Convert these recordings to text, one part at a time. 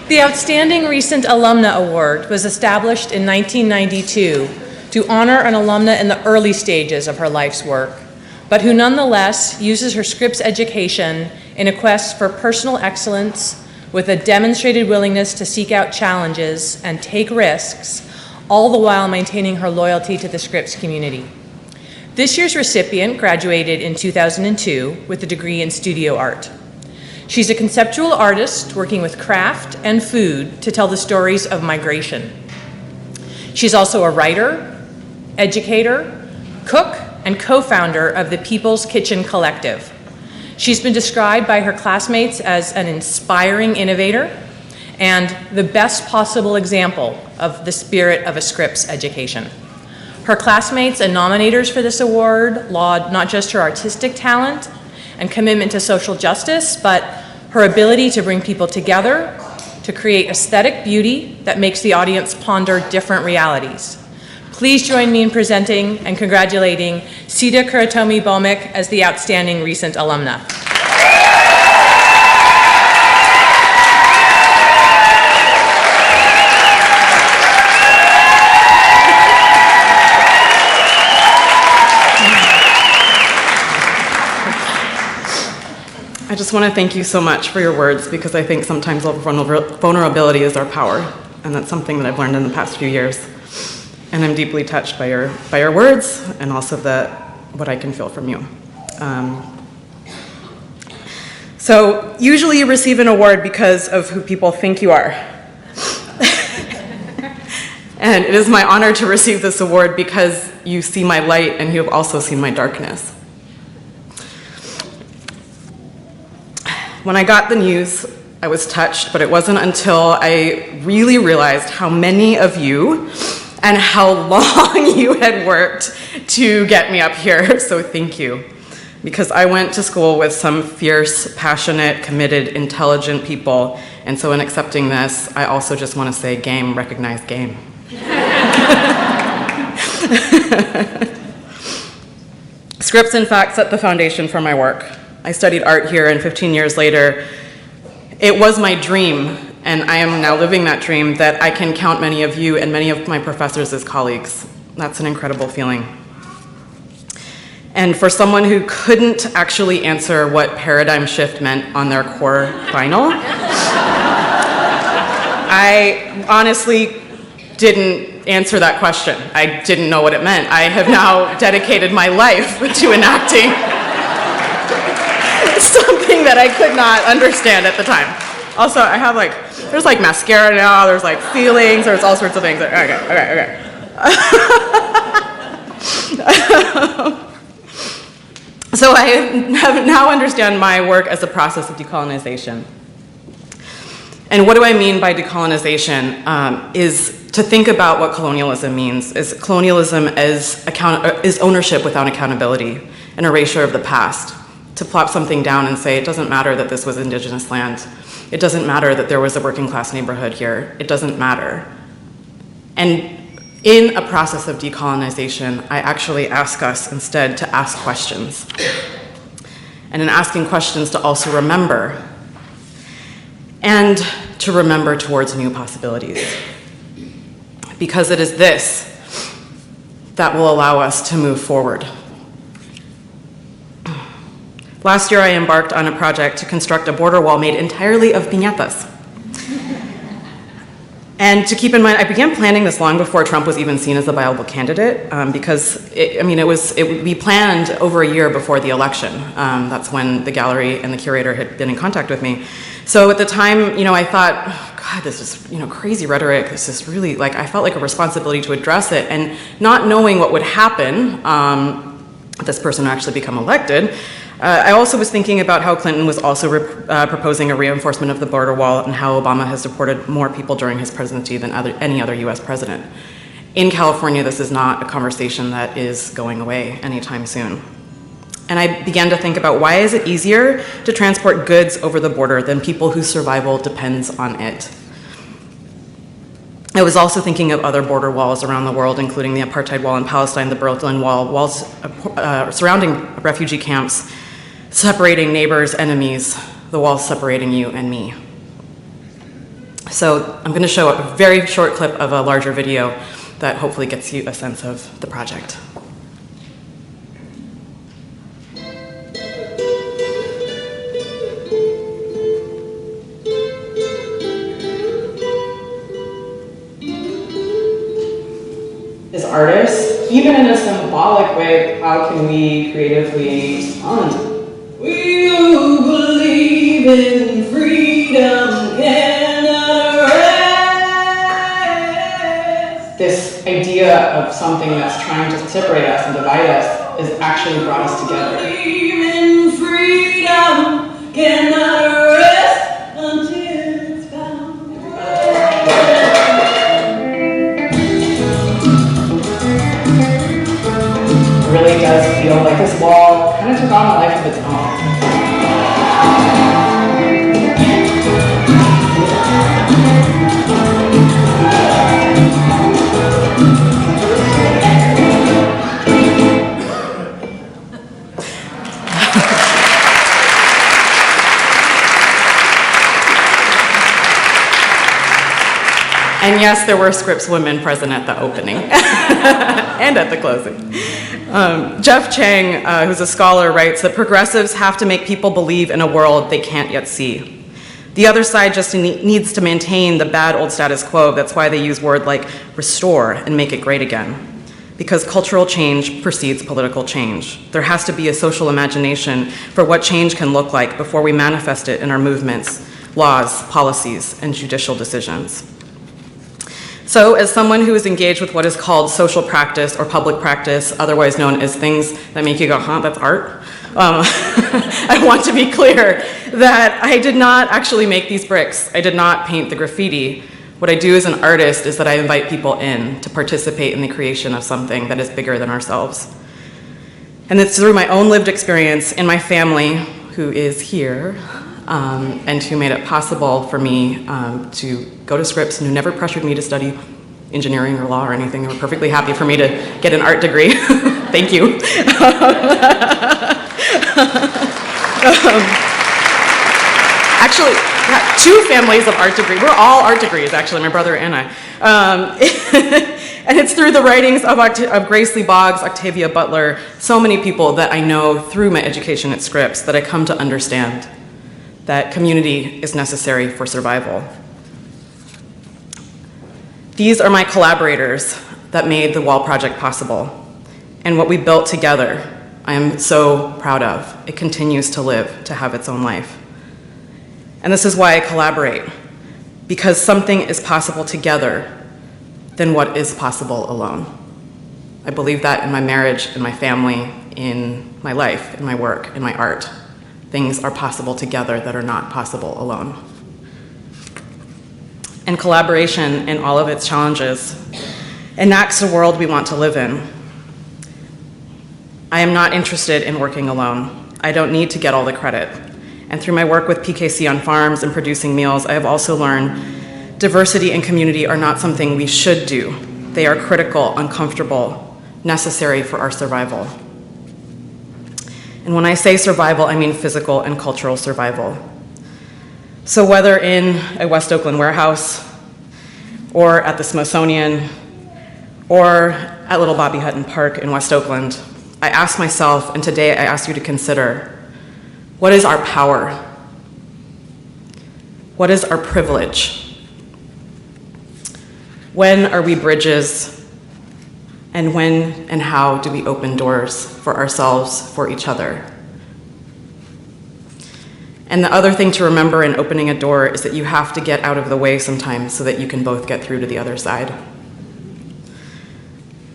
The Outstanding Recent Alumna Award was established in 1992 to honor an alumna in the early stages of her life's work, but who nonetheless uses her Scripps education in a quest for personal excellence with a demonstrated willingness to seek out challenges and take risks, all the while maintaining her loyalty to the Scripps community. This year's recipient graduated in 2002 with a degree in studio art. She's a conceptual artist working with craft and food to tell the stories of migration. She's also a writer, educator, cook, and co-founder of the People's Kitchen Collective. She's been described by her classmates as an inspiring innovator and the best possible example of the spirit of a Scripps education. Her classmates and nominators for this award laud not just her artistic talent and commitment to social justice, but her ability to bring people together, to create aesthetic beauty that makes the audience ponder different realities. Please join me in presenting and congratulating Sita Kuratomi Bhaumik as the Outstanding Recent Alumna. I just want to thank you so much for your words, because I think sometimes vulnerability is our power, and that's something that I've learned in the past few years. And I'm deeply touched by your words, and also what I can feel from you. So usually you receive an award because of who people think you are. And it is my honor to receive this award because you see my light and you have also seen my darkness. When I got the news, I was touched, but it wasn't until I really realized how many of you and how long you had worked to get me up here, so thank you. Because I went to school with some fierce, passionate, committed, intelligent people, and so in accepting this, I also just want to say game, recognize game. Scripps, in fact, set the foundation for my work. I studied art here, and 15 years later, it was my dream, and I am now living that dream, that I can count many of you and many of my professors as colleagues. That's an incredible feeling. And for someone who couldn't actually answer what paradigm shift meant on their core final, I honestly didn't answer that question. I didn't know what it meant. I have now dedicated my life to enacting something that I could not understand at the time. Also, I have there's mascara now, there's ceilings, there's all sorts of things. Okay. So I have now understand my work as a process of decolonization. And what do I mean by decolonization? Is to think about what colonialism means. Is colonialism is ownership without accountability, an erasure of the past. To plop something down and say, it doesn't matter that this was indigenous land. It doesn't matter that there was a working class neighborhood here. It doesn't matter. And in a process of decolonization, I actually ask us instead to ask questions. And in asking questions, to also remember. And to remember towards new possibilities. Because it is this that will allow us to move forward. Last year, I embarked on a project to construct a border wall made entirely of piñatas. And to keep in mind, I began planning this long before Trump was even seen as a viable candidate, because we planned over a year before the election. That's when the gallery and the curator had been in contact with me. So at the time, I thought, oh, God, this is crazy rhetoric. This is really I felt like a responsibility to address it, and not knowing what would happen if this person would actually become elected. I also was thinking about how Clinton was also proposing a reinforcement of the border wall, and how Obama has deported more people during his presidency than any other US president. In California, this is not a conversation that is going away anytime soon. And I began to think about, why is it easier to transport goods over the border than people whose survival depends on it? I was also thinking of other border walls around the world, including the apartheid wall in Palestine, the Berlin Wall, walls surrounding refugee camps, separating neighbors, enemies, the walls separating you and me. So I'm going to show a very short clip of a larger video that hopefully gets you a sense of the project. As artists, even in a symbolic way, how can we creatively respond? We who believe in freedom cannot rest. This idea of something that's trying to separate us and divide us has actually brought us together. Believe in freedom cannot rest until it's found. It really does feel like this wall kind of took on a life of its own. And yes, there were Scripps women present at the opening and at the closing. Jeff Chang, who's a scholar, writes that progressives have to make people believe in a world they can't yet see. The other side just needs to maintain the bad old status quo. That's why they use words like restore and make it great again. Because cultural change precedes political change. There has to be a social imagination for what change can look like before we manifest it in our movements, laws, policies, and judicial decisions. So, as someone who is engaged with what is called social practice or public practice, otherwise known as things that make you go, huh, that's art, I want to be clear that I did not actually make these bricks. I did not paint the graffiti. What I do as an artist is that I invite people in to participate in the creation of something that is bigger than ourselves. And it's through my own lived experience in my family, who is here, and who made it possible for me to go to Scripps, and who never pressured me to study engineering or law or anything. They were perfectly happy for me to get an art degree. Thank you. Actually, two families of art degree. We're all art degrees, actually, my brother and I. And it's through the writings of Grace Lee Boggs, Octavia Butler, so many people that I know through my education at Scripps that I come to understand that community is necessary for survival. These are my collaborators that made the Wall Project possible. And what we built together, I am so proud of. It continues to live, to have its own life. And this is why I collaborate, because something is possible together than what is possible alone. I believe that in my marriage, in my family, in my life, in my work, in my art. Things are possible together that are not possible alone. And collaboration in all of its challenges enacts a world we want to live in. I am not interested in working alone. I don't need to get all the credit. And through my work with PKC on farms and producing meals, I have also learned diversity and community are not something we should do. They are critical, uncomfortable, necessary for our survival. And when I say survival, I mean physical and cultural survival. So whether in a West Oakland warehouse, or at the Smithsonian, or at Little Bobby Hutton Park in West Oakland, I ask myself, and today I ask you to consider, what is our power? What is our privilege? When are we bridges? And when and how do we open doors for ourselves, for each other? And the other thing to remember in opening a door is that you have to get out of the way sometimes so that you can both get through to the other side.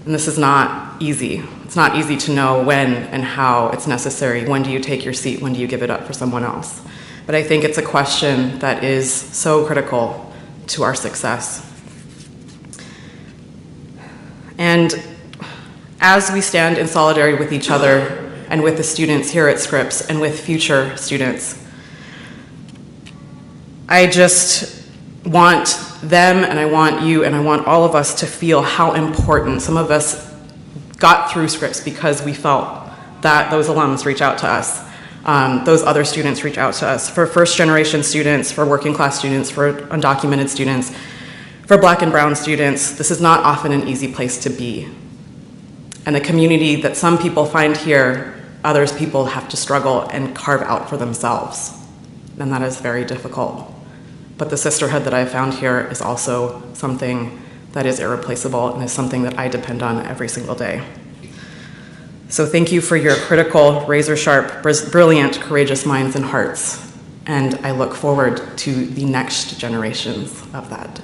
And this is not easy. It's not easy to know when and how it's necessary. When do you take your seat? When do you give it up for someone else? But I think it's a question that is so critical to our success. And as we stand in solidarity with each other and with the students here at Scripps and with future students, I just want them and I want you and I want all of us to feel how important. Some of us got through Scripps because we felt that those alums reach out to us. those other students reach out to us. For first-generation students, for working-class students, for undocumented students, for Black and brown students, this is not often an easy place to be. And the community that some people find here, others people have to struggle and carve out for themselves. And that is very difficult. But the sisterhood that I found here is also something that is irreplaceable and is something that I depend on every single day. So thank you for your critical, razor-sharp, brilliant, courageous minds and hearts. And I look forward to the next generations of that.